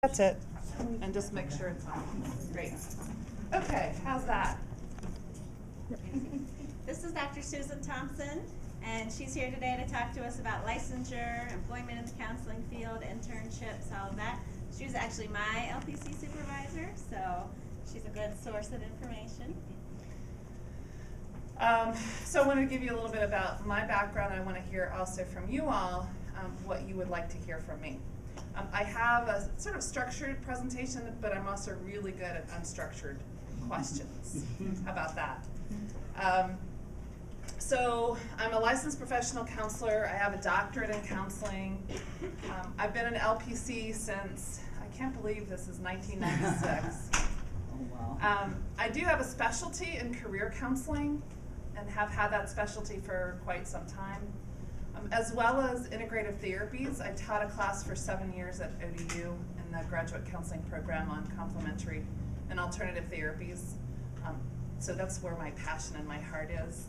That's it. And just make sure it's on. Great. Okay, how's that? This is Dr. Susan Thompson, and she's here today to talk to us about licensure, employment in the counseling field, internships, all of that. She's actually my LPC supervisor, so she's a good source of information. So I want to give you a little bit about my background. I want to hear also from you all what you would like to hear from me. I have a sort of structured presentation, but I'm also really good at unstructured questions. How about that? So I'm a licensed professional counselor. I have a doctorate in counseling. I've been an LPC since, I can't believe this is 1996. Oh, wow. I do have a specialty in career counseling and have had that specialty for quite some time. As well as integrative therapies. I taught a class for 7 years at ODU in the graduate counseling program on complementary and alternative therapies. So that's where my passion and my heart is.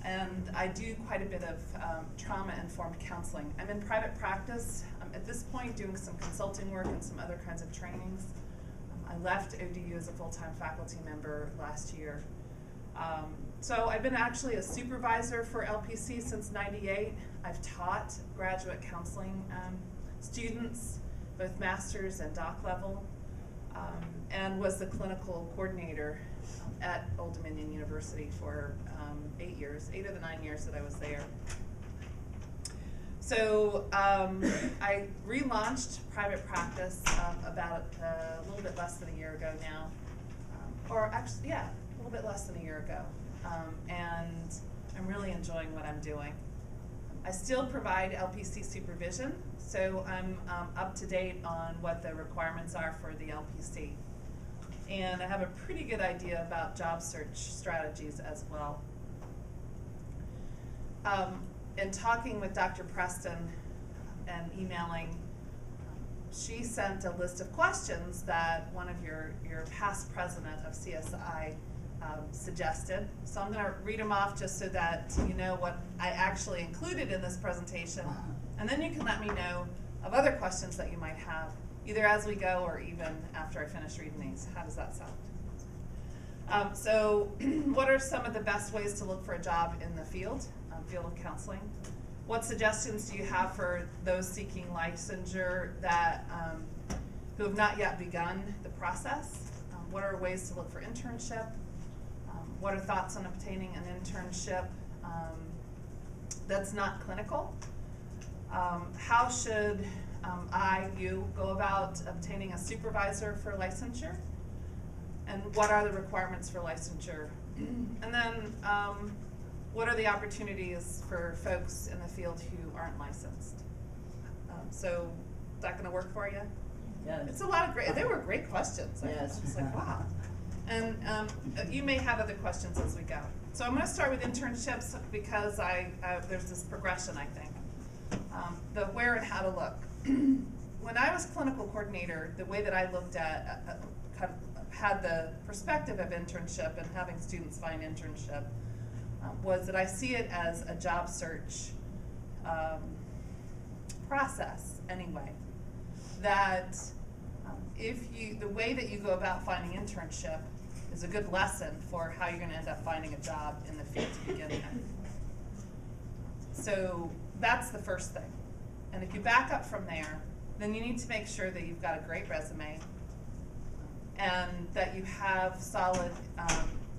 And I do quite a bit of trauma-informed counseling. I'm in private practice at this point doing some consulting work and some other kinds of trainings. I left ODU as a full-time faculty member last year. So I've been actually a supervisor for LPC since '98. I've taught graduate counseling students, both master's and doc level, and was the clinical coordinator at Old Dominion University for 8 years, 8 of the 9 years that I was there. So I relaunched private practice about a little bit less than a year ago now, or actually, yeah, a little bit less than a year ago. And I'm really enjoying what I'm doing. I still provide LPC supervision, so I'm up to date on what the requirements are for the LPC. And I have a pretty good idea about job search strategies as well. In talking with Dr. Preston and emailing, she sent a list of questions that one of your past president of CSI suggested. So I'm going to read them off just so that you know what I actually included in this presentation. And then you can let me know of other questions that you might have, either as we go or even after I finish reading these. How does that sound? So what are some of the best ways to look for a job in the field of counseling? What suggestions do you have for those seeking licensure that who have not yet begun the process? What are ways to look for internship? What are thoughts on obtaining an internship that's not clinical? How should you go about obtaining a supervisor for licensure? And what are the requirements for licensure? And then what are the opportunities for folks in the field who aren't licensed? So is that going to work for you? Yes. It's a lot of great, they were great questions. Yes. It's like, wow. And you may have other questions as we go. So I'm going to start with internships because there's this progression, I think. The where and how to look. When I was clinical coordinator, the way that I looked at, had the perspective of internship and having students find internship was that I see it as a job search process anyway. That the way that you go about finding internship is a good lesson for how you're going to end up finding a job in the field to begin with. So that's the first thing. And if you back up from there, then you need to make sure that you've got a great resume and that you have solid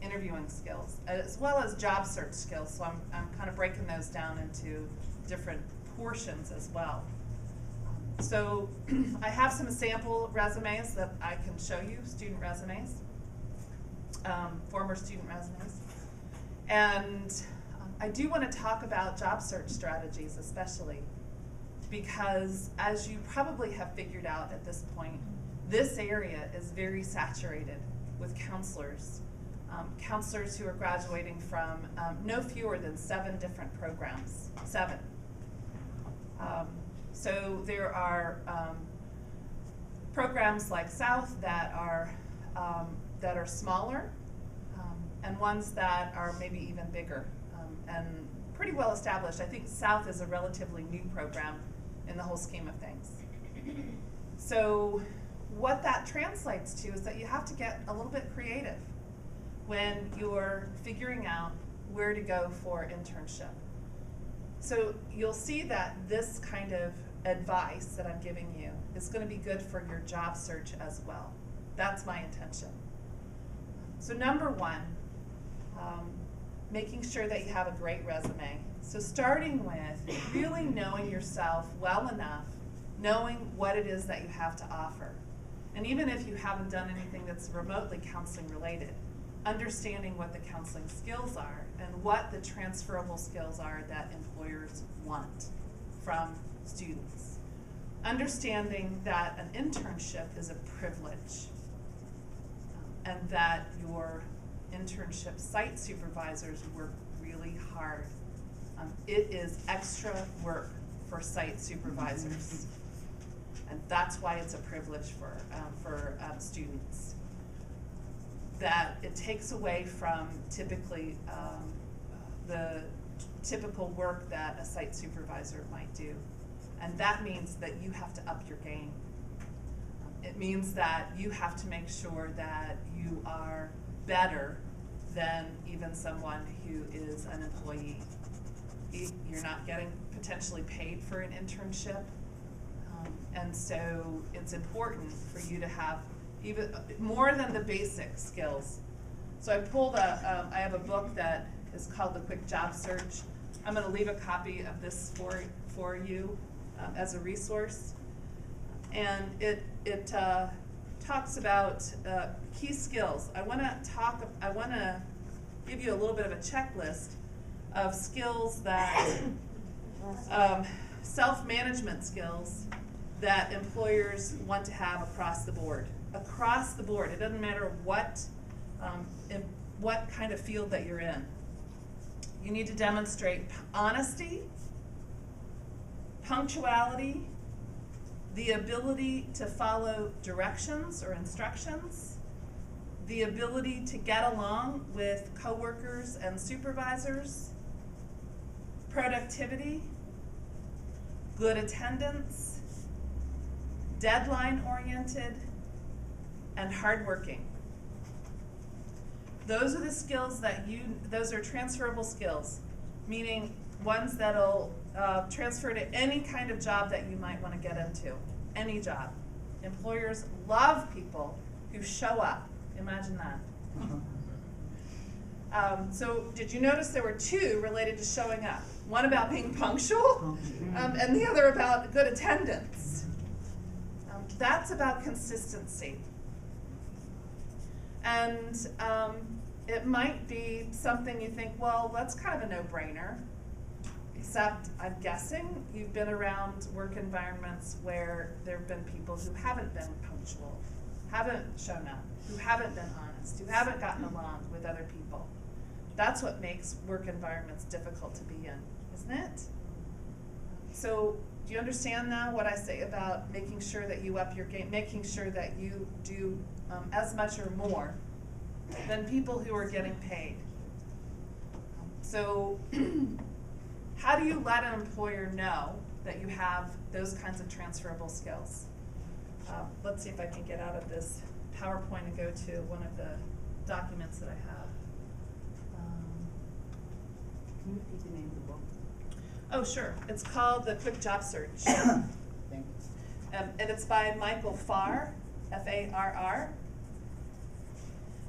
interviewing skills, as well as job search skills. So I'm kind of breaking those down into different portions as well. So I have some sample resumes that I can show you, student resumes, former student resumes. And I do want to talk about job search strategies especially because, as you probably have figured out at this point, this area is very saturated with counselors. Counselors who are graduating from no fewer than 7 different programs, 7. So there are programs like South that are smaller, and ones that are maybe even bigger and pretty well established. I think South is a relatively new program in the whole scheme of things. So what that translates to is that you have to get a little bit creative when you're figuring out where to go for internship. So you'll see that this kind of advice that I'm giving you is going to be good for your job search as well. That's my intention. So number one, making sure that you have a great resume. So starting with really knowing yourself well enough, knowing what it is that you have to offer. And even if you haven't done anything that's remotely counseling related, understanding what the counseling skills are and what the transferable skills are that employers want from students. Understanding that an internship is a privilege and that your internship site supervisors work really hard. It is extra work for site supervisors, and that's why it's a privilege for students. That it takes away from typically the typical work that a site supervisor might do, and that means that you have to up your game. It means that you have to make sure that you are better than even someone who is an employee. You're not getting potentially paid for an internship, and so it's important for you to have even more than the basic skills. So I pulled I have a book that is called The Quick Job Search. I'm going to leave a copy of this for you as a resource, and it talks about key skills. I want to give you a little bit of a checklist of skills that self-management skills that employers want to have across the board. Across the board, it doesn't matter what kind of field that you're in. You need to demonstrate honesty, punctuality, the ability to follow directions or instructions, the ability to get along with coworkers and supervisors, productivity, good attendance, deadline-oriented, and hardworking. Those are the skills those are transferable skills, meaning ones that'll transfer to any kind of job that you might want to get into, any job. Employers love people who show up. Imagine that. So did you notice there were two related to showing up? One about being punctual, and the other about good attendance. That's about consistency. And it might be something you think, well, that's kind of a no-brainer, except I'm guessing you've been around work environments where there have been people who haven't been punctual, haven't shown up, who haven't been honest, who haven't gotten along with other people. That's what makes work environments difficult to be in, isn't it? So do you understand now what I say about making sure that you up your game, making sure that you do as much or more than people who are getting paid? So how do you let an employer know that you have those kinds of transferable skills? Let's see if I can get out of this PowerPoint and go to one of the documents that I have. Can you repeat the name of the book? Oh, sure. It's called The Quick Job Search. Thank you. And it's by Michael Farr, F-A-R-R.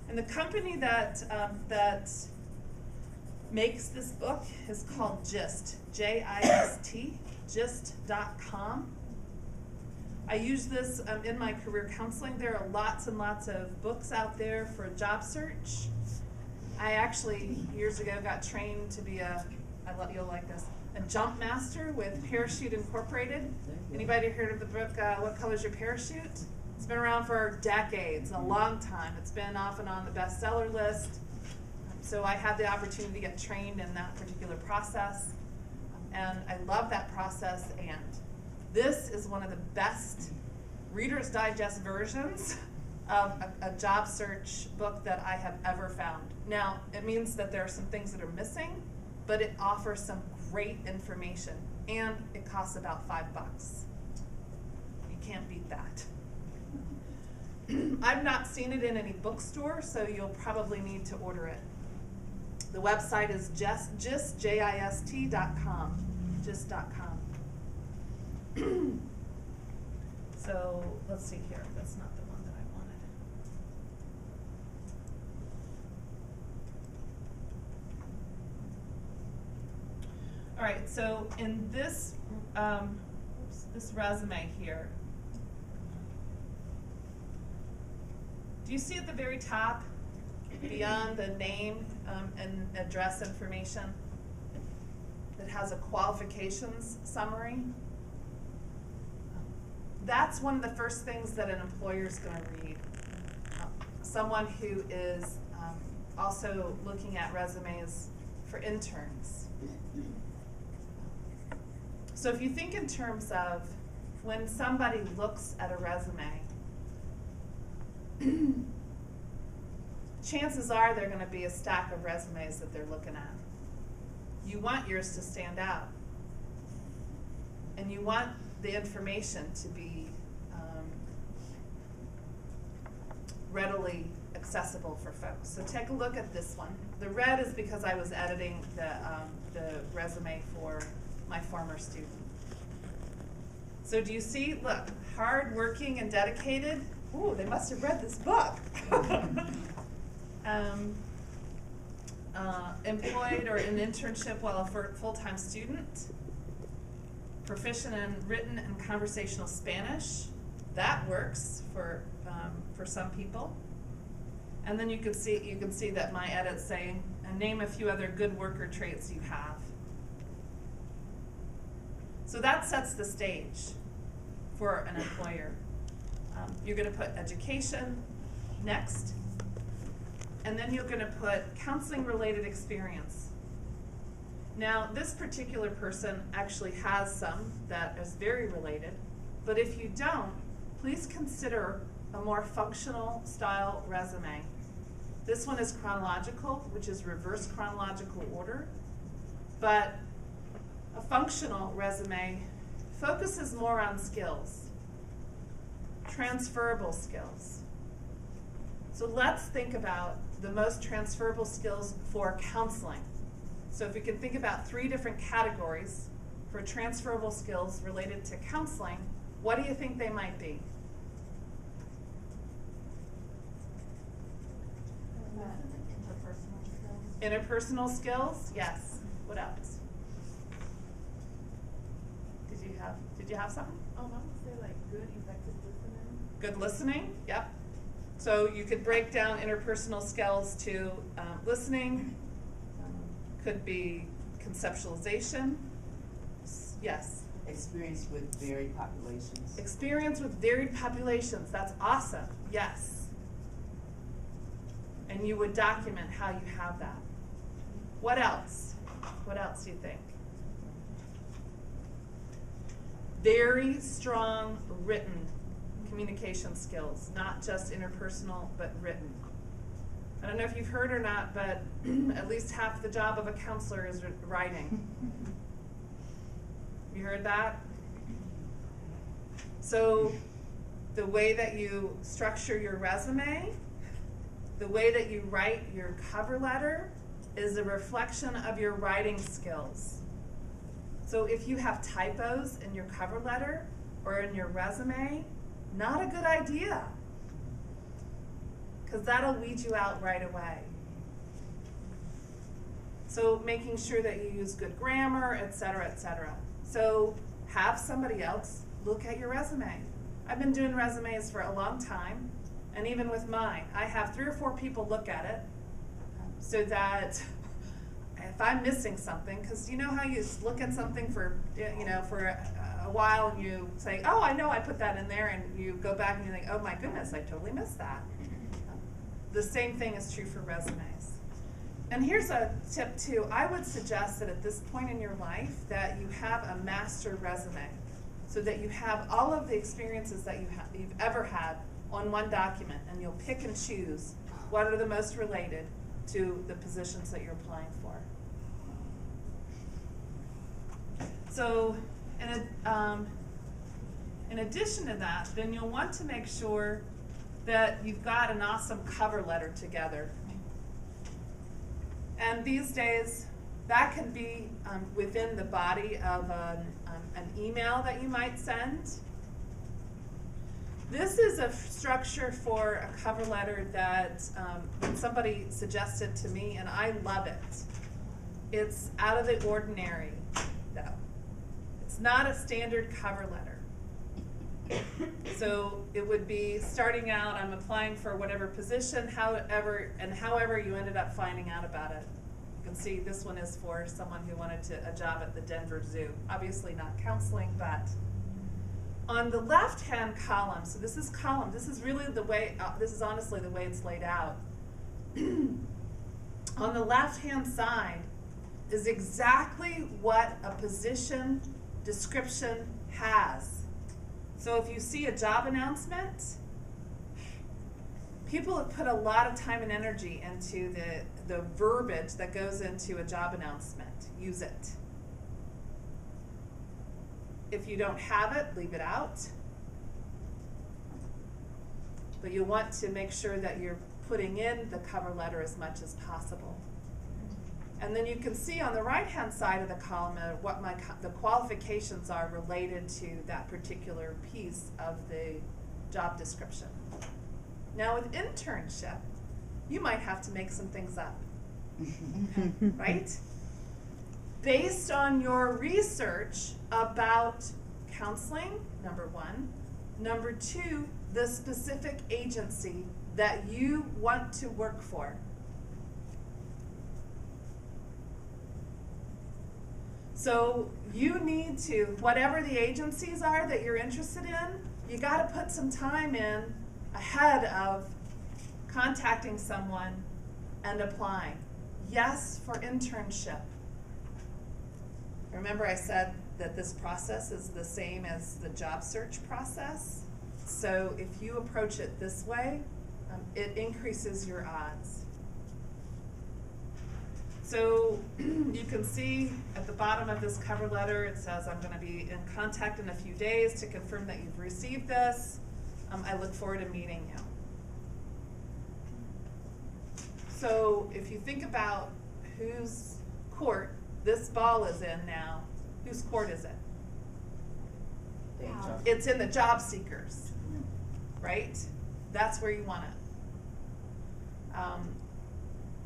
And the company that makes this book is called GIST, J-I-S-T, gist.com. I use this in my career counseling. There are lots and lots of books out there for a job search. I actually, years ago, got trained to be you'll like this, a jump master with Parachute Incorporated. Anybody heard of the book, What Color's Your Parachute? It's been around for decades, a long time. It's been off and on the bestseller list. So I had the opportunity to get trained in that particular process. And I love that process, and this is one of the best Reader's Digest versions of a job search book that I have ever found. Now, it means that there are some things that are missing, but it offers some great information, and it costs about $5. You can't beat that. I've not seen it in any bookstore, so you'll probably need to order it. The website is gist.com. Gist.com. So let's see here. That's not the one that I wanted. All right, so in this this resume here, do you see at the very top, beyond the name and address information, that has a qualifications summary? That's one of the first things that an employer is going to read. Someone who is also looking at resumes for interns. So if you think in terms of when somebody looks at a resume, chances are they're going to be a stack of resumes that they're looking at. You want yours to stand out. And you want the information to be readily accessible for folks. So take a look at this one. The red is because I was editing the resume for my former student. So do you see, look, hard-working and dedicated. Ooh, they must have read this book. Employed or in internship while a full-time student. Proficient in written and conversational Spanish. That works for some people. And then you can see that my edit's saying, and name a few other good worker traits you have. So that sets the stage for an employer. You're going to put education next, and then you're going to put counseling-related experience. Now, this particular person actually has some that is very related, but if you don't, please consider a more functional style resume. This one is chronological, which is reverse chronological order, but a functional resume focuses more on skills, transferable skills. So let's think about the most transferable skills for counseling. So if we can think about 3 different categories for transferable skills related to counseling, what do you think they might be? Interpersonal skills. Interpersonal skills, yes. What else? Did you have something? I would say like good, effective listening. Good listening, yep. So you could break down interpersonal skills to listening, could be conceptualization, yes. Experience with varied populations. Experience with varied populations, that's awesome, yes. And you would document how you have that. What else? What else do you think? Very strong written communication skills, not just interpersonal, but written. I don't know if you've heard or not, but at least half the job of a counselor is writing. You heard that? So the way that you structure your resume, the way that you write your cover letter is a reflection of your writing skills. So if you have typos in your cover letter or in your resume, not a good idea, because that'll weed you out right away. So making sure that you use good grammar, et cetera, et cetera. So have somebody else look at your resume. I've been doing resumes for a long time, and even with mine, I have 3 or 4 people look at it so that if I'm missing something, because you know how you look at something for a while and you say, oh, I know I put that in there, and you go back and you think, oh my goodness, I totally missed that. The same thing is true for resumes. And here's a tip too. I would suggest that at this point in your life that you have a master resume, so that you have all of the experiences that you've ever had on one document, and you'll pick and choose what are the most related to the positions that you're applying for. So in addition to that, then you'll want to make sure that you've got an awesome cover letter together. And these days, that can be within the body of an email that you might send. This is a structure for a cover letter that somebody suggested to me, and I love it. It's out of the ordinary, though. It's not a standard cover letter. So it would be starting out, I'm applying for whatever position, however you ended up finding out about it. You can see this one is for someone who wanted a job at the Denver Zoo. Obviously not counseling, but on the left-hand column, so this is really the way, this is honestly the way it's laid out. On the left-hand side is exactly what a position description has. So if you see a job announcement, people have put a lot of time and energy into the verbiage that goes into a job announcement. Use it. If you don't have it, leave it out. But you want to make sure that you're putting in the cover letter as much as possible. And then you can see on the right-hand side of the column what the qualifications are related to that particular piece of the job description. Now with internship, you might have to make some things up, right? Based on your research about counseling, number one. Number two, the specific agency that you want to work for. So you need to, whatever the agencies are that you're interested in, you got to put some time in ahead of contacting someone and applying. Yes, for internship. Remember I said that this process is the same as the job search process? So if you approach it this way, it increases your odds. So you can see at the bottom of this cover letter, it says, I'm going to be in contact in a few days to confirm that you've received this. I look forward to meeting you. So if you think about whose court this ball is in now, whose court is it? It's in the job seekers, right? That's where you want it.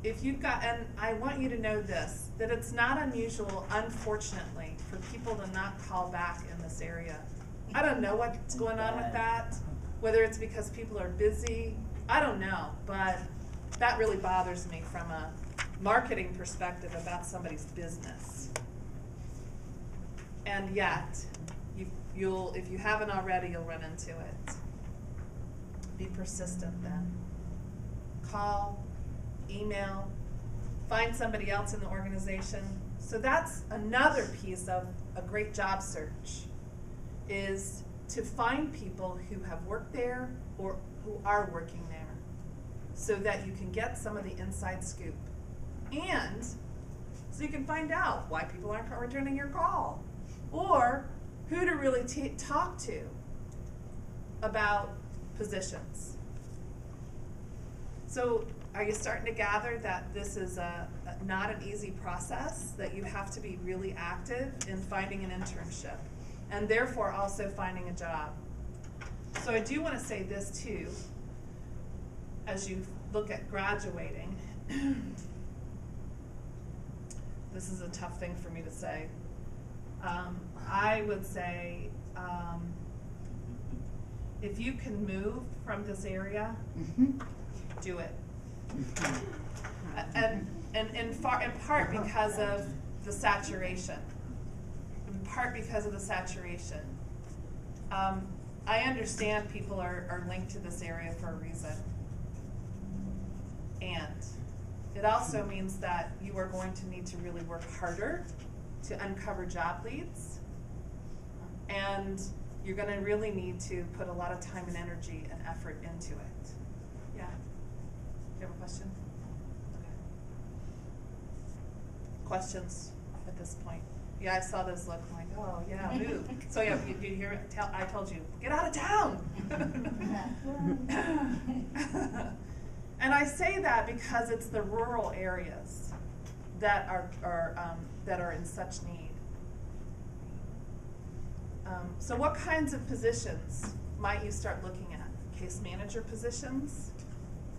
If you've got, and I want you to know this, that it's not unusual, unfortunately, for people to not call back in this area. I don't know what's going on with that, whether it's because people are busy, I don't know, but that really bothers me from a marketing perspective about somebody's business. And yet, if you haven't already, you'll run into it. Be persistent then. Call, email, find somebody else in the organization. So that's another piece of a great job search, is to find people who have worked there or who are working there, so that you can get some of the inside scoop. And so you can find out why people aren't returning your call, or who to really talk to about positions. So are you starting to gather that this is not an easy process, that you have to be really active in finding an internship, and therefore also finding a job? So I do want to say this too, as you look at graduating. This is a tough thing for me to say. I would say, if you can move from this area, do it. And in part because of the saturation. In part because of the saturation. I understand people are linked to this area for a reason. And it also means that you are going to need to really work harder to uncover job leads. And you're going to really need to put a lot of time and energy and effort into it. Yeah? You have a question? Okay. Questions at this point? Yeah, I saw this look like, oh yeah, move. So yeah, you hear it? I told you, get out of town. I say that because it's the rural areas that are in such need. So what kinds of positions might you start looking at? Case manager positions,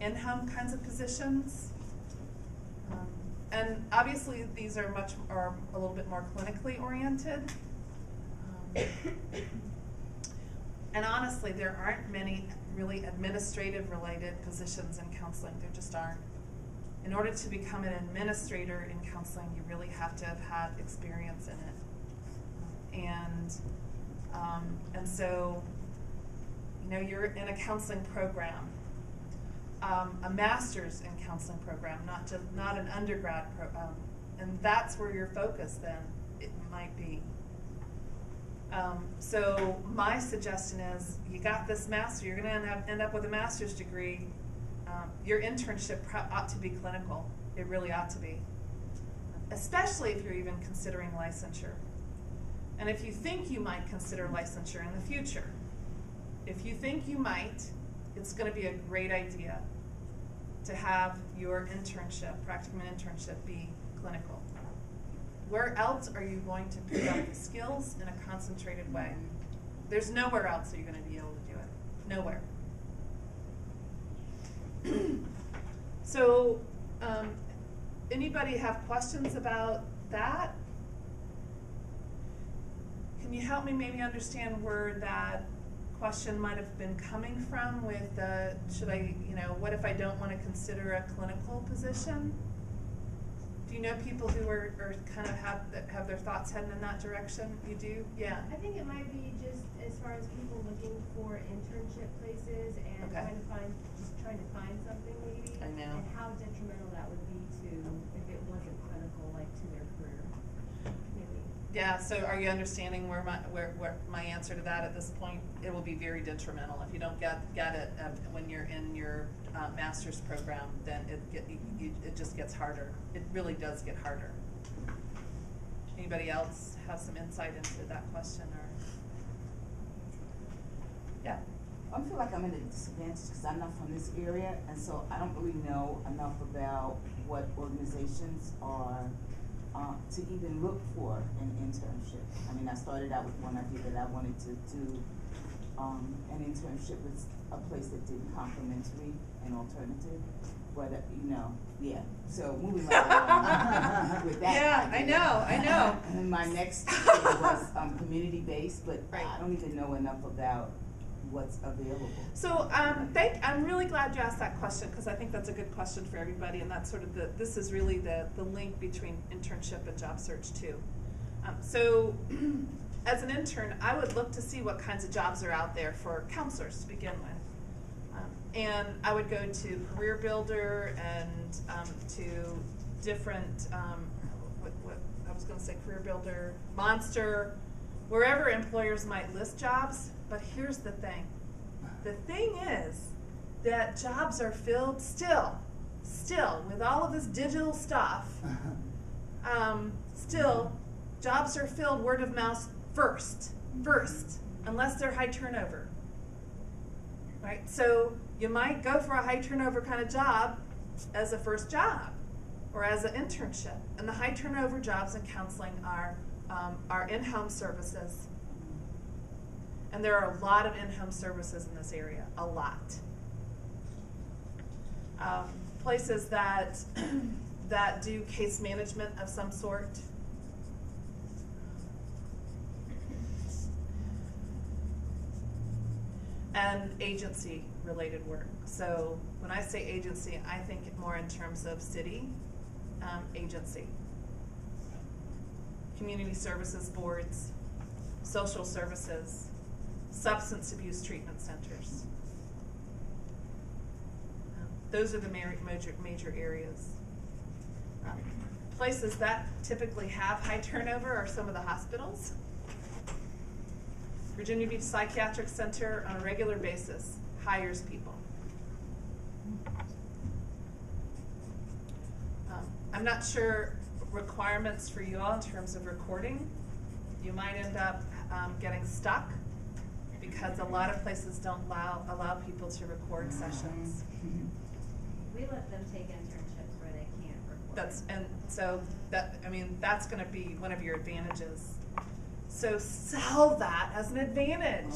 in-home kinds of positions, and obviously these are a little bit more clinically oriented. And honestly, there aren't many really administrative related positions in counseling. There just aren't. In order to become an administrator in counseling, you really have to have had experience in it. And so, you know, you're in a counseling program, a master's in counseling program, not an undergrad program, and that's where your focus then it might be. So my suggestion is, you got this master, you're going to end up with a master's degree. Your internship ought to be clinical. It really ought to be, especially if you're even considering licensure. And if you think you might consider licensure in the future, if you think you might, it's going to be a great idea to have your internship, practicum and internship, be clinical. Where else are you going to pick up the skills in a concentrated way? There's nowhere else that you're going to be able to do it. Nowhere. So, anybody have questions about that? Can you help me maybe understand where that question might have been coming from with should I, what if I don't want to consider a clinical position? Do you know people who are kind of have their thoughts heading in that direction? You do? Yeah. I think it might be just as far as people looking for internship places and Okay. trying to find something maybe. I know. And how detrimental that would be to, if it wasn't clinical, like to their career, maybe. Yeah, so are you understanding where my answer to that at this point? It will be very detrimental. If you don't get it when you're in your master's program, then it just gets harder. It really does get harder. Anybody else have some insight into that question? Or yeah. I feel like I'm at a disadvantage because I'm not from this area, and so I don't really know enough about what organizations are to even look for an internship. I mean, I started out with one idea that I wanted to do an internship with a place that did complimentary and alternative, but yeah. So moving right along with that. Yeah, idea. I know. And my next idea was community based, but Right. I don't even know enough about what's available. So I'm really glad you asked that question, because I think that's a good question for everybody, and that's sort of this is really the link between internship and job search too. So as an intern, I would look to see what kinds of jobs are out there for counselors to begin with. And I would go to Career Builder and to different, what I was going to say, Career Builder, Monster, wherever employers might list jobs. But here's the thing. The thing is that jobs are filled still with all of this digital stuff. Still, jobs are filled word of mouth first, unless they're high turnover. Right? So you might go for a high turnover kind of job as a first job or as an internship. And the high turnover jobs in counseling are in-home services. And there are a lot of in-home services in this area, a lot. Places that do case management of some sort. And agency-related work. So when I say agency, I think more in terms of city agency. Community services boards, social services, substance abuse treatment centers. Those are the major areas. Places that typically have high turnover are some of the hospitals. Virginia Beach Psychiatric Center on a regular basis hires people. I'm not sure requirements for you all in terms of recording. You might end up getting stuck because a lot of places don't allow people to record sessions. We let them take internships where they can't report. That's gonna be one of your advantages. So sell that as an advantage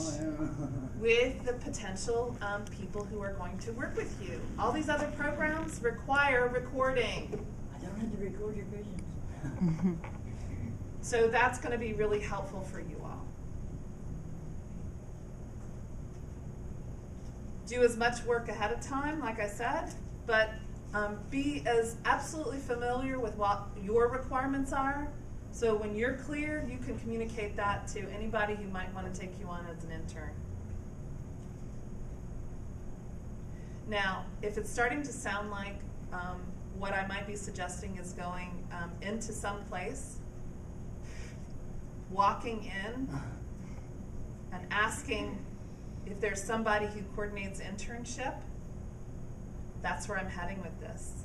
with the potential people who are going to work with you. All these other programs require recording. I don't have to record your visions. So that's gonna be really helpful for you all. Do as much work ahead of time, like I said, but be as absolutely familiar with what your requirements are. So when you're clear, you can communicate that to anybody who might want to take you on as an intern. Now, if it's starting to sound like what I might be suggesting is going into some place, walking in and asking if there's somebody who coordinates internship, that's where I'm heading with this.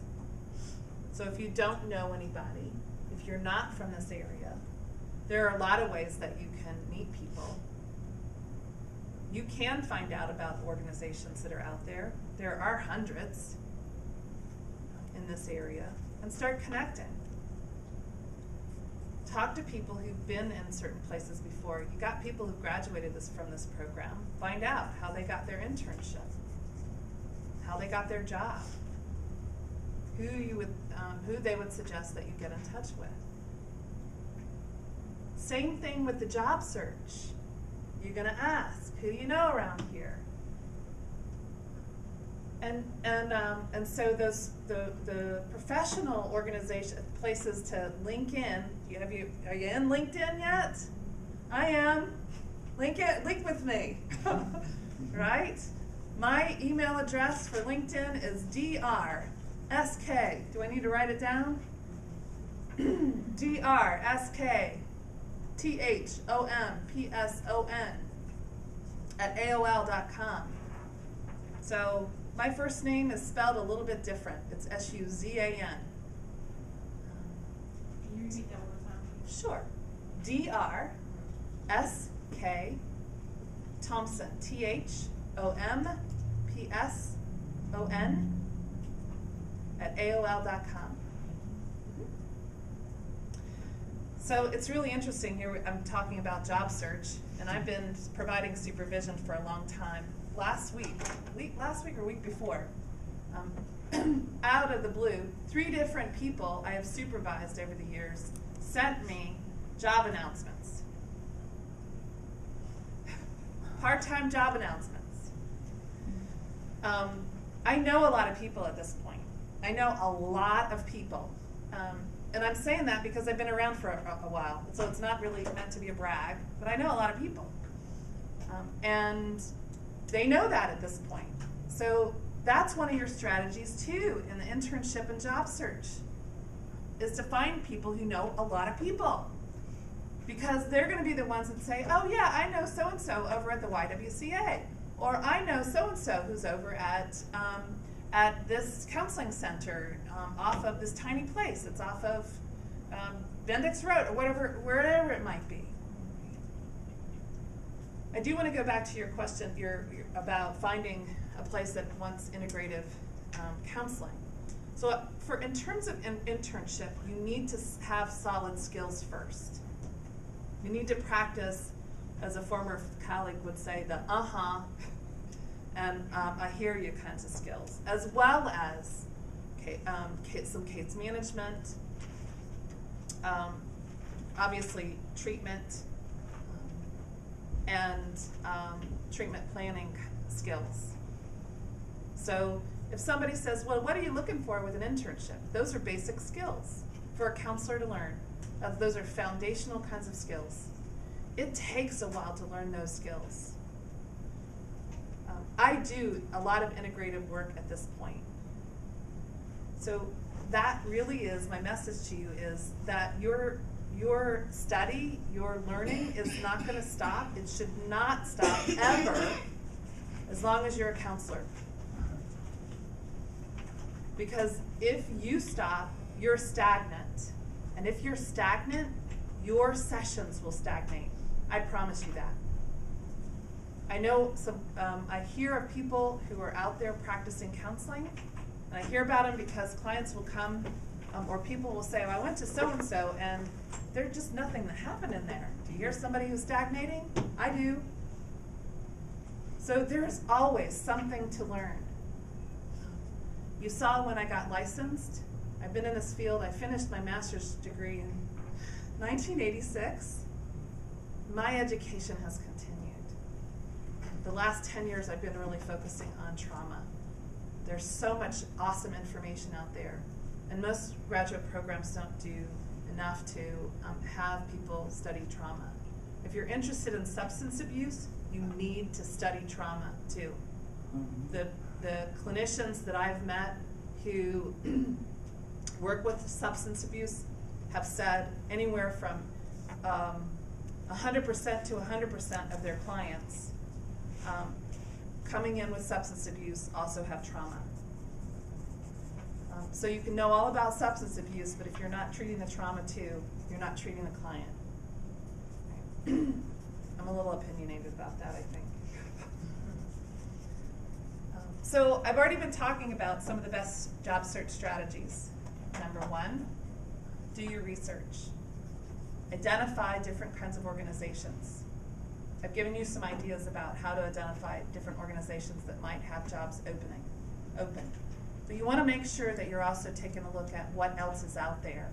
So if you don't know anybody, if you're not from this area, there are a lot of ways that you can meet people. You can find out about organizations that are out there. There are hundreds in this area, and start connecting. Talk to people who've been in certain places before. You got people who graduated from this program. Find out how they got their internship, how they got their job, who they would suggest that you get in touch with. Same thing with the job search. You're going to ask, who do you know around here? And so the professional organization places to link in. Are you in LinkedIn yet? I am. Link with me, right? My email address for LinkedIn is drsk. Do I need to write it down? drskthomPson@AOL.com. So my first name is spelled a little bit different. It's Suzan. Can you repeat that one more time? Sure. drsk Thompson. THOMPSON @AOL.com. So it's really interesting here. I'm talking about job search, and I've been providing supervision for a long time. Last week or week before, out of the blue, 3 different people I have supervised over the years sent me job announcements. Part-time job announcements. I know a lot of people at this point. I know a lot of people. And I'm saying that because I've been around for a while, so it's not really meant to be a brag, but I know a lot of people. And they know that at this point. So that's one of your strategies too in the internship and job search, is to find people who know a lot of people. Because they're going to be the ones that say, oh yeah, I know so-and-so over at the YWCA. Or I know so-and-so who's over at this counseling center off of this tiny place. It's off of Bendix Road or wherever it might be. I do want to go back to your question about finding a place that wants integrative counseling. So in terms of internship, you need to have solid skills first. You need to practice, as a former colleague would say, the and I hear you kinds of skills, as well as some case management, obviously treatment, and treatment planning skills. So if somebody says, well, what are you looking for with an internship? Those are basic skills for a counselor to learn. Those are foundational kinds of skills. It takes a while to learn those skills. I do a lot of integrative work at this point. So that really is my message to you, is that your study, your learning is not going to stop. It should not stop ever, as long as you're a counselor. Because if you stop, you're stagnant. And if you're stagnant, your sessions will stagnate. I promise you that. I know I hear of people who are out there practicing counseling, And I hear about them because clients will come, or people will say, well, I went to so-and-so and there's just nothing that happened in there. Do you hear somebody who's stagnating? I do. So there's always something to learn. You saw when I got licensed, I've been in this field, I finished my master's degree in 1986. My education has continued. The last 10 years I've been really focusing on trauma. There's so much awesome information out there, and most graduate programs don't do enough to have people study trauma. If you're interested in substance abuse, you need to study trauma too. The clinicians that I've met who work with substance abuse have said anywhere from 100% to 100% of their clients coming in with substance abuse also have trauma. So you can know all about substance abuse, but if you're not treating the trauma too, you're not treating the client. I'm a little opinionated about that, I think. So I've already been talking about some of the best job search strategies. Number one, do your research. Identify different kinds of organizations. I've given you some ideas about how to identify different organizations that might have jobs open. But you want to make sure that you're also taking a look at what else is out there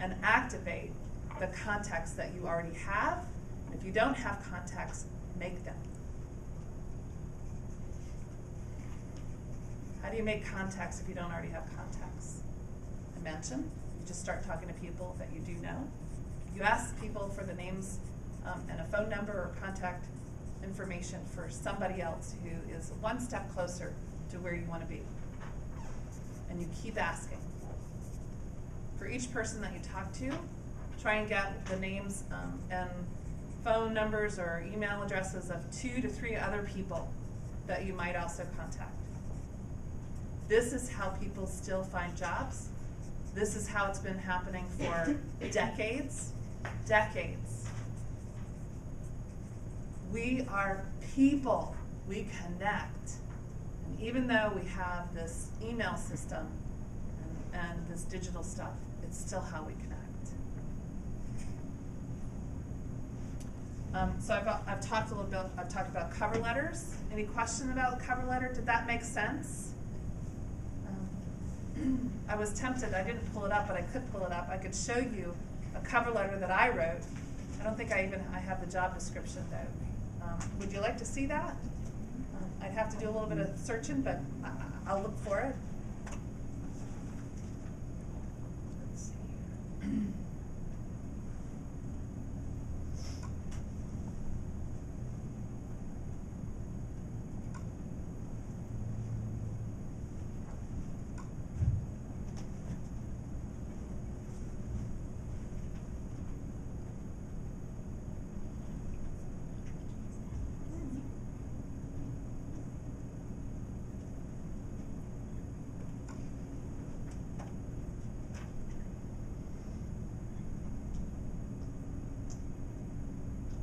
and activate the contacts that you already have. If you don't have contacts, make them. How do you make contacts if you don't already have contacts? I mentioned, you just start talking to people that you do know. You ask people for the names and a phone number or contact information for somebody else who is one step closer to where you want to be. And you keep asking. For each person that you talk to, try and get the names and phone numbers or email addresses of 2 to 3 other people that you might also contact. This is how people still find jobs. This is how it's been happening for decades. We are people. We connect. And even though we have this email system and this digital stuff, it's still how we connect. So I've talked a little bit. I've talked about cover letters. Any question about cover letter? Did that make sense? I was tempted. I didn't pull it up, but I could pull it up. I could show you a cover letter that I wrote. I don't think I have the job description though. Would you like to see that? I'd have to do a little bit of searching, but I'll look for it. Let's see here.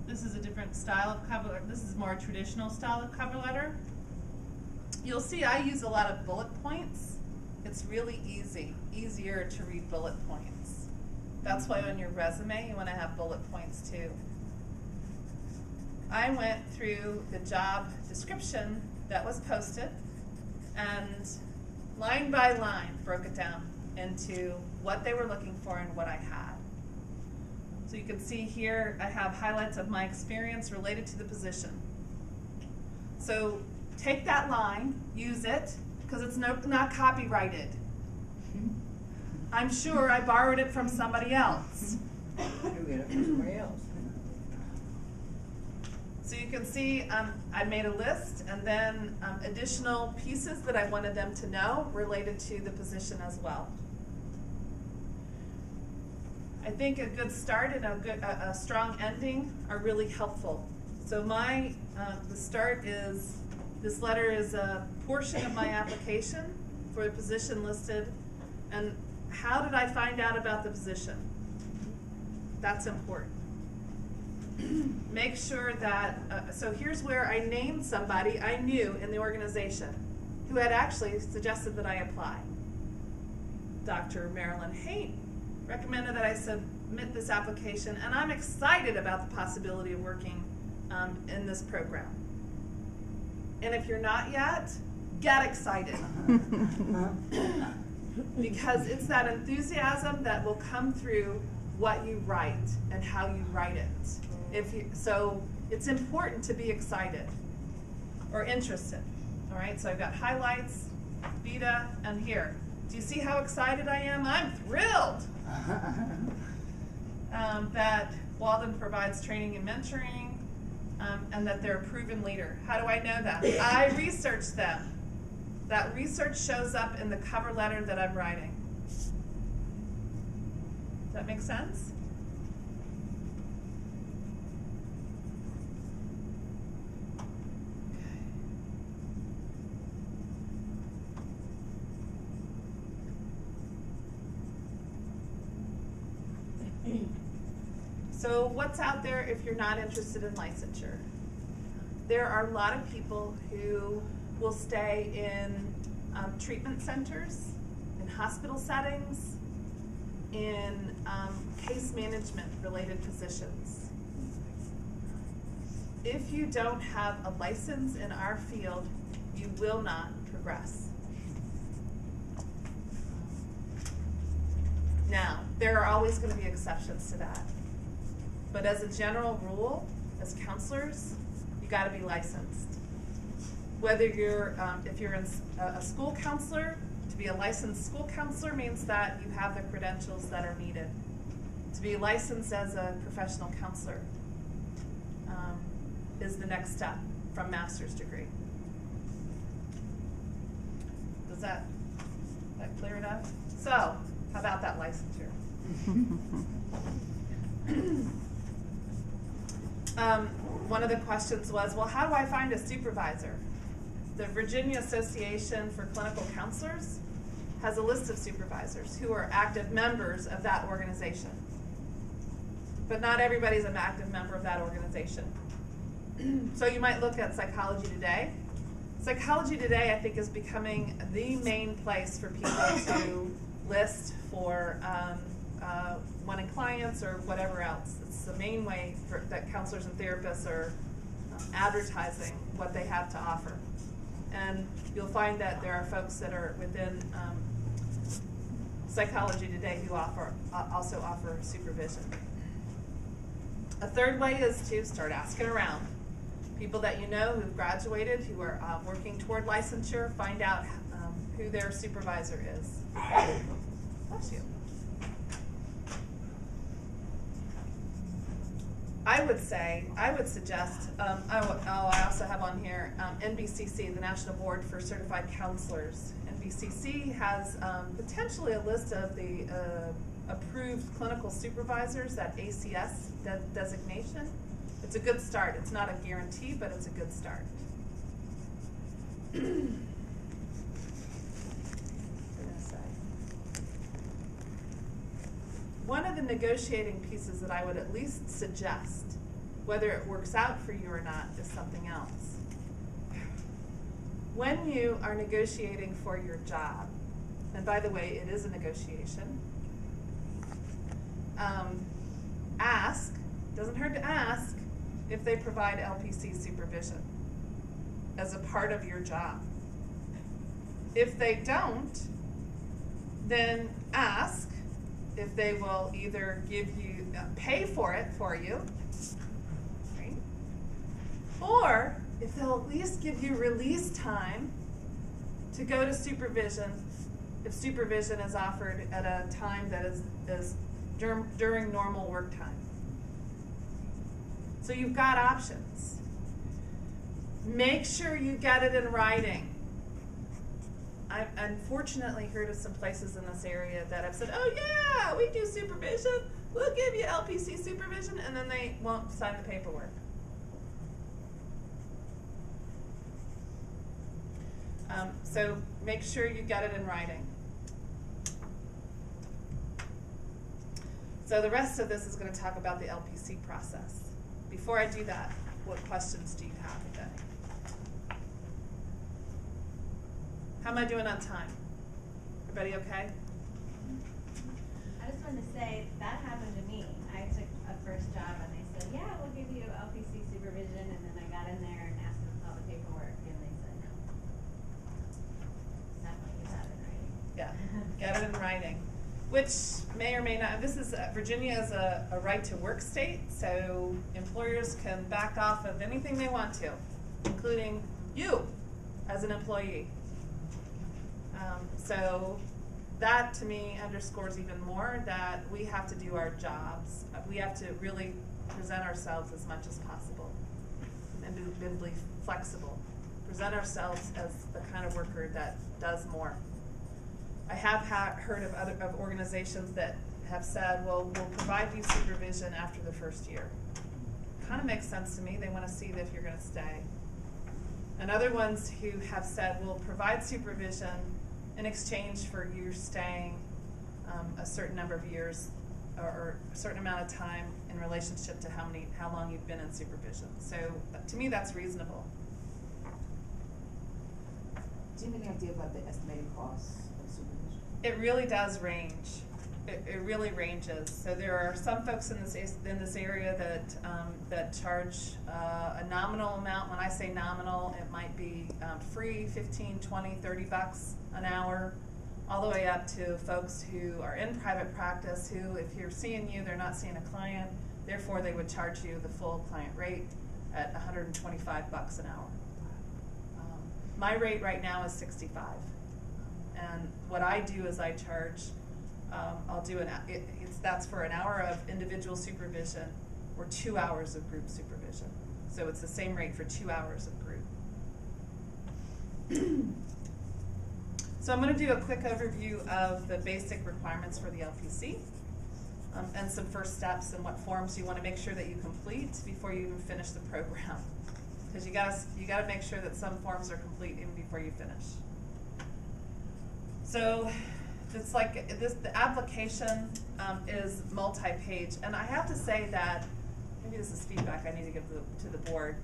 This is a different style of cover letter. This is more a traditional style of cover letter. You'll see I use a lot of bullet points. It's really easier to read bullet points. That's why on your resume you want to have bullet points too. I went through the job description that was posted and line by line broke it down into what they were looking for and what I had. So you can see here I have highlights of my experience related to the position. So take that line, use it, because it's not copyrighted. I'm sure I borrowed it from somebody else. You get it from somebody else. So you can see I made a list and then additional pieces that I wanted them to know related to the position as well. I think a good start and a strong ending are really helpful. So the start is, this letter is a portion of my application for the position listed, and how did I find out about the position? That's important. Make sure that, so here's where I named somebody I knew in the organization. who had actually suggested that I apply. Dr. Marilyn Haight recommended that I submit this application, and I'm excited about the possibility of working in this program. And if you're not yet, get excited. Because it's that enthusiasm that will come through what you write and how you write it. So it's important to be excited or interested. All right, so I've got highlights, beta, and here. Do you see how excited I am? I'm thrilled that Walden provides training and mentoring, and that they're a proven leader. How do I know that? I researched them. That research shows up in the cover letter that I'm writing. Does that make sense? So what's out there if you're not interested in licensure? There are a lot of people who will stay in treatment centers, in hospital settings, in case management related positions. If you don't have a license in our field, you will not progress. Now, there are always going to be exceptions to that. But as a general rule, as counselors, you got to be licensed. Whether you're, if you're a school counselor, to be a licensed school counselor means that you have the credentials that are needed. To be licensed as a professional counselor is the next step from master's degree. Does that clear it up? So, how about that licensure? One of the questions was, well, how do I find a supervisor? The Virginia Association for Clinical Counselors has a list of supervisors who are active members of that organization. But not everybody's an active member of that organization. So you might look at Psychology Today. Psychology Today, I think, is becoming the main place for people to list for wanting clients or whatever else. It's the main way that counselors and therapists are advertising what they have to offer. And you'll find that there are folks that are within Psychology Today who also offer supervision. A third way is to start asking around. People that you know who've graduated, who are working toward licensure, find out who their supervisor is. Bless you. I would suggest, I also have on here NBCC, the National Board for Certified Counselors. NBCC has potentially a list of the approved clinical supervisors, that ACS designation. It's a good start. It's not a guarantee, but it's a good start. One of the negotiating pieces that I would at least suggest, whether it works out for you or not, is something else. When you are negotiating for your job, and by the way, it is a negotiation, ask, doesn't hurt to ask, if they provide LPC supervision as a part of your job. If they don't, then ask if they will either give you, pay for it for you, right? Or if they'll at least give you release time to go to supervision, if supervision is offered at a time that is during normal work time. So you've got options. Make sure you get it in writing. I've unfortunately heard of some places in this area that have said, oh yeah, we do supervision, we'll give you LPC supervision, and then they won't sign the paperwork. So make sure you get it in writing. So the rest of this is going to talk about the LPC process. Before I do that, what questions do you have today? How am I doing on time? Everybody okay? I just wanted to say, that happened to me. I took a first job and they said, yeah, we'll give you LPC supervision, and then I got in there and asked them for all the paperwork, and they said no. Definitely get that in writing. Yeah, get it in writing. Which may or may not, Virginia is a right to work state, so employers can back off of anything they want to, including you as an employee. So that to me underscores even more that we have to do our jobs. We have to really present ourselves as much as possible and be flexible. Present ourselves as the kind of worker that does more. I have heard of organizations that have said, well, we'll provide you supervision after the first year. Kind of makes sense to me. They want to see if you're going to stay. And other ones who have said, we'll provide supervision in exchange for you staying a certain number of years or a certain amount of time in relationship to how long you've been in supervision. So to me, that's reasonable. Do you have any idea about the estimated costs of supervision? It really does range. It really ranges. So there are some folks in this area that charge a nominal amount. When I say nominal, it might be free, 15, 20, 30 bucks an hour, all the way up to folks who are in private practice who, if you're seeing you, they're not seeing a client, therefore they would charge you the full client rate at 125 bucks an hour. My rate right now is 65. And what I do is I charge, I'll do that's for an hour of individual supervision or 2 hours of group supervision. So it's the same rate for 2 hours of group. So I'm going to do a quick overview of the basic requirements for the LPC and some first steps and what forms you want to make sure that you complete before you even finish the program. Because you gotta make sure that some forms are complete even before you finish. So it's like this. The application is multi-page, and I have to say that maybe this is feedback I need to give to the board.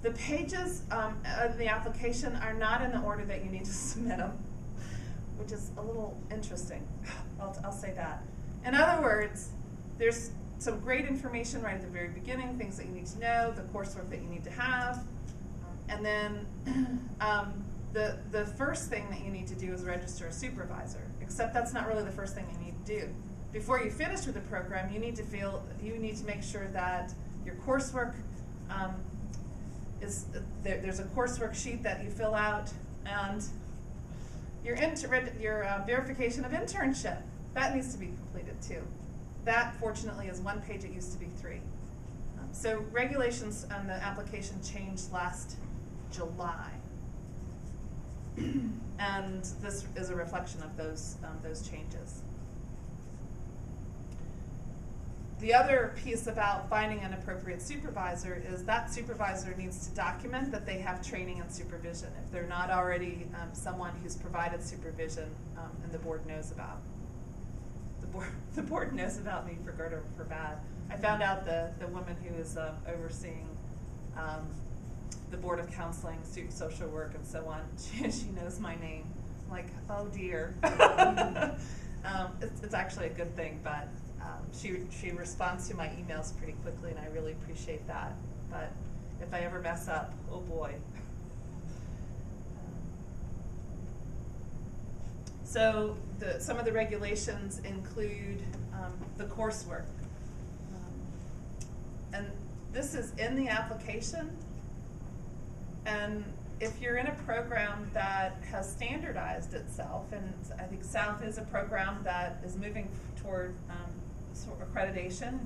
The pages of the application are not in the order that you need to submit them, which is a little interesting. I'll say that. In other words, there's some great information right at the very beginning, things that you need to know, the coursework that you need to have, and then the first thing that you need to do is register a supervisor, except that's not really the first thing you need to do. Before you finish with the program, you need to make sure that your coursework there's a coursework sheet that you fill out, and your verification of internship, that needs to be completed too. That, fortunately, is 1 page. It used to be 3. So regulations on the application changed last July, and this is a reflection of those changes. The other piece about finding an appropriate supervisor is that supervisor needs to document that they have training and supervision if they're not already someone who's provided supervision and the board knows about. The board knows about me for good or for bad. I found out the woman who is overseeing the Board of Counseling, social work, and so on, she knows my name. I'm like, oh dear. It's actually a good thing, but she responds to my emails pretty quickly, and I really appreciate that. But if I ever mess up, oh boy. So some of the regulations include the coursework. And this is in the application. And if you're in a program that has standardized itself, and I think South is a program that is moving toward sort of accreditation,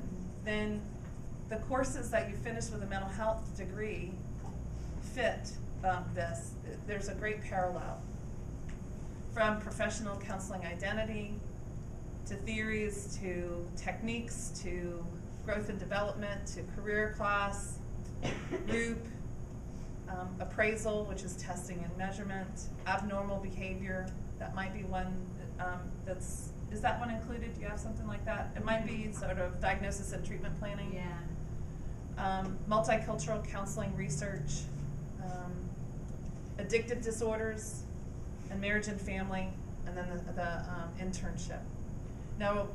then the courses that you finish with a mental health degree fit this. There's a great parallel. From professional counseling identity, to theories, to techniques, to growth and development, to career class, group, appraisal, which is testing and measurement, abnormal behavior, that might be one is that one included? Do you have something like that? It might be sort of diagnosis and treatment planning. Yeah. Multicultural counseling research, addictive disorders, and marriage and family, and then the internship. Now,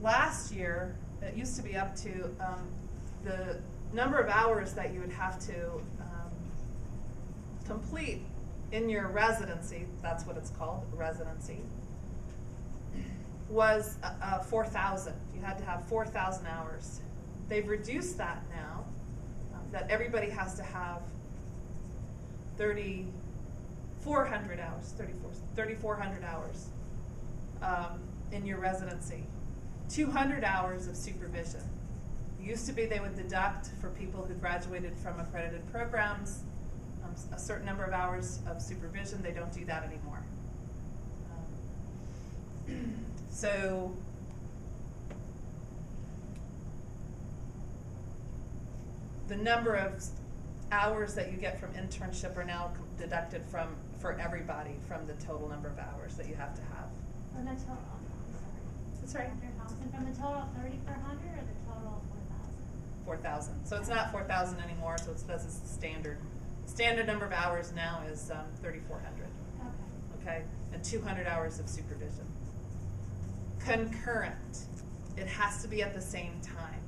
last year, it used to be up to the number of hours that you would have to complete in your residency, that's what it's called, residency, was 4,000. You had to have 4,000 hours. They've reduced that now, that everybody has to have 3,400 hours, 3,400 hours in your residency. 200 hours of supervision. It used to be they would deduct for people who graduated from accredited programs a certain number of hours of supervision. They don't do that anymore. So the number of hours that you get from internship are now deducted for everybody from the total number of hours that you have to have. From the total, I'm sorry. That's right. 100,000 from the total 3,400 or the total 4,000? 4,000. So it's not 4,000 anymore. So this is the standard. Standard number of hours now is 3,400. Okay. Okay, and 200 hours of supervision. Concurrent. It has to be at the same time.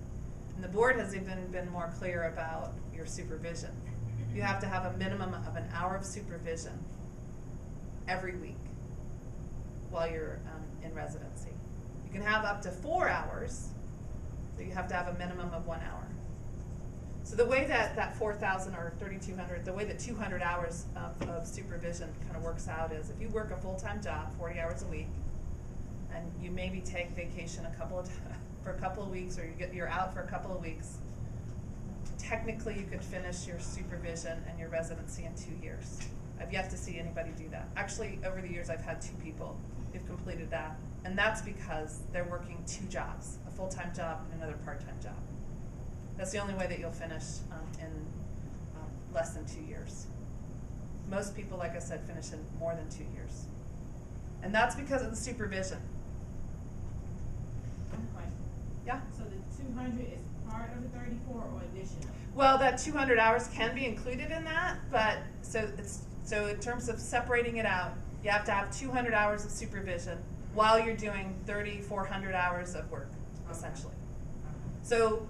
And the board has even been more clear about your supervision. You have to have a minimum of an hour of supervision every week while you're in residency. You can have up to 4 hours, so you have to have a minimum of 1 hour. So the way that 4,000 or 3,200, the way that 200 hours of supervision kind of works out is if you work a full-time job, 40 hours a week, and you maybe take vacation for a couple of weeks, or you're out for a couple of weeks, technically you could finish your supervision and your residency in 2 years. I've yet to see anybody do that. Actually, over the years I've had 2 people who've completed that, and that's because they're working 2 jobs, a full-time job and another part-time job. That's the only way that you'll finish in less than 2 years. Most people, like I said, finish in more than 2 years. And that's because of the supervision. Question. Yeah? So the 200 is part of the 34 or additional? Well, that 200 hours can be included in that, but so in terms of separating it out, you have to have 200 hours of supervision while you're doing 3,400 hours of work, essentially. So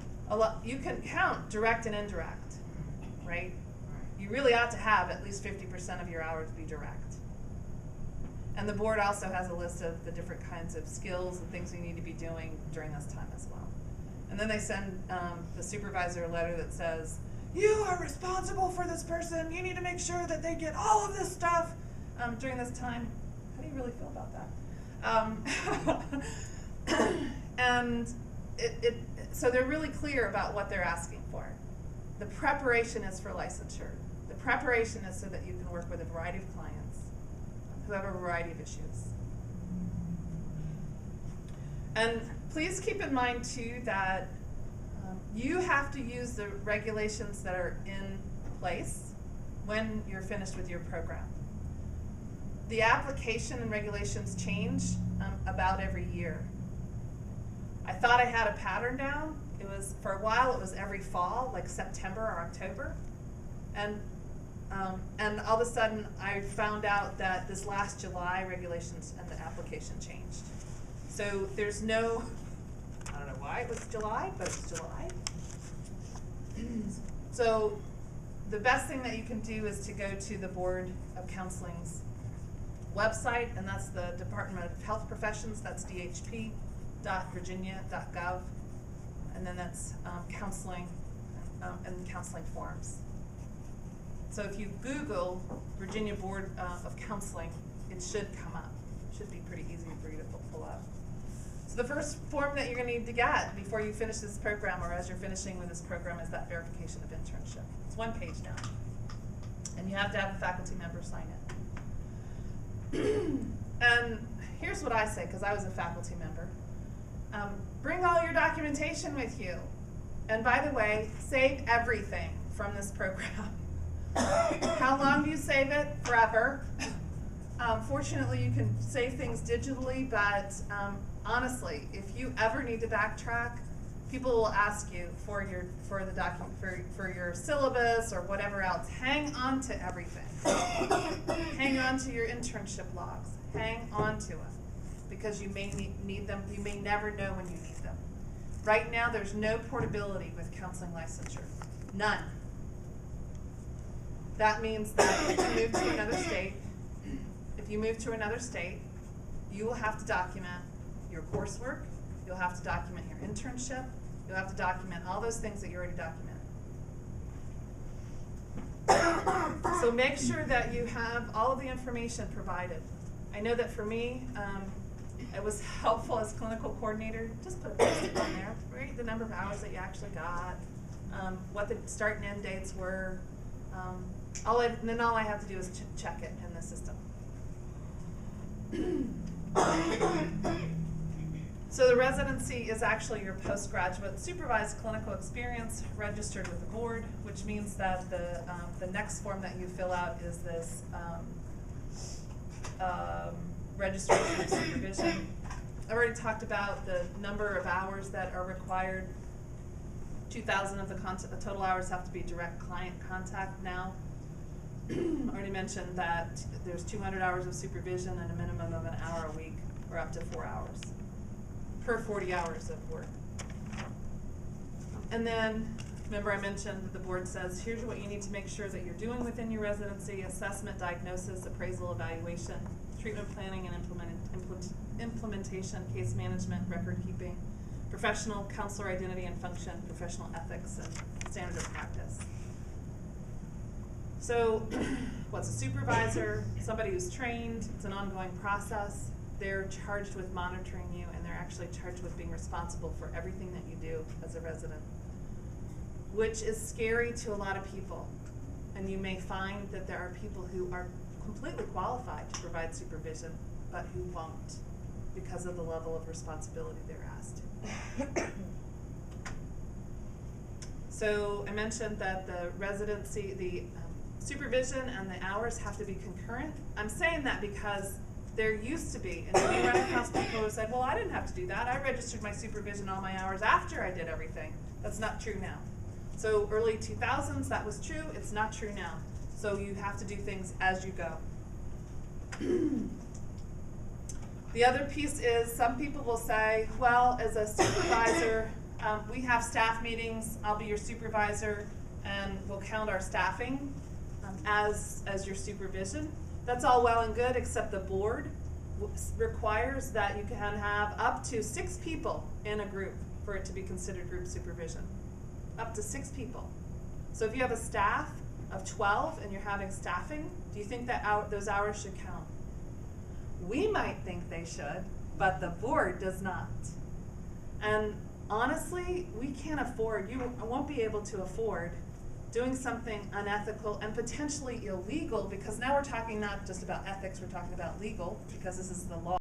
you can count direct and indirect, right? You really ought to have at least 50% of your hours be direct. And the board also has a list of the different kinds of skills and things you need to be doing during this time as well. And then they send the supervisor a letter that says, you are responsible for this person. You need to make sure that they get all of this stuff during this time. How do you really feel about that? And so they're really clear about what they're asking for. The preparation is for licensure. The preparation is so that you can work with a variety of clients who have a variety of issues. And please keep in mind too that you have to use the regulations that are in place when you're finished with your program. The application and regulations change about every year. I thought I had a pattern down. It was, for a while, it was every fall, like September or October. And all of a sudden, I found out that this last July, regulations and the application changed. So there's no, I don't know why it was July, but it's July. So the best thing that you can do is to go to the Board of Counseling's website, and that's the Department of Health Professions, that's dhp.virginia.gov, and then that's counseling and counseling forms. So if you Google Virginia Board of Counseling, it should come up. It should be pretty easy for you to pull up. So the first form that you're going to need to get before you finish this program, or as you're finishing with this program, is that verification of internship. It's 1 page now. And you have to have a faculty member sign it. And here's what I say, because I was a faculty member. Bring all your documentation with you. And by the way, save everything from this program. How long do you save it? Forever. Fortunately, you can save things digitally, but honestly, if you ever need to backtrack, people will ask you for the document, for your syllabus or whatever else. Hang on to everything. Hang on to your internship logs. Hang on to them, because you may need them. You may never know when you need them. Right now, there's no portability with counseling licensure. None. That means that if you move to another state, you will have to document your coursework. You'll have to document your internship. You'll have to document all those things that you already documented. So make sure that you have all of the information provided. I know that for me, it was helpful as clinical coordinator, just put this on there, right? The number of hours that you actually got, what the start and end dates were. And then all I have to do is check it in the system. So the residency is actually your postgraduate supervised clinical experience registered with the board, which means that the next form that you fill out is this registration of supervision. I already talked about the number of hours that are required. 2,000 of the total hours have to be direct client contact now. Already mentioned that there's 200 hours of supervision and a minimum of an hour a week, or up to 4 hours per 40 hours of work. And then, remember I mentioned that the board says, here's what you need to make sure that you're doing within your residency: assessment, diagnosis, appraisal, evaluation, treatment planning and implementation, case management, record keeping, professional counselor identity and function, professional ethics, and standard of practice. So what's a supervisor? Somebody who's trained. It's an ongoing process. They're charged with monitoring you, and they're actually charged with being responsible for everything that you do as a resident, which is scary to a lot of people. And you may find that there are people who are completely qualified to provide supervision, but who won't because of the level of responsibility they're asked. So I mentioned that the residency, the supervision and the hours have to be concurrent. I'm saying that because there used to be, and we run across people who said, well, I didn't have to do that. I registered my supervision all my hours after I did everything. That's not true now. So early 2000s, that was true. It's not true now. So you have to do things as you go. The other piece is some people will say, well, as a supervisor, we have staff meetings. I'll be your supervisor, and we'll count our staffing as your supervision. That's all well and good, except the board requires that you can have up to 6 people in a group for it to be considered group supervision. Up to 6 people. So if you have a staff of 12 and you're having staffing, do you think that those hours should count? We might think they should, but the board does not. And honestly, we can't afford, you won't be able to afford doing something unethical and potentially illegal, because now we're talking not just about ethics, we're talking about legal, because this is the law.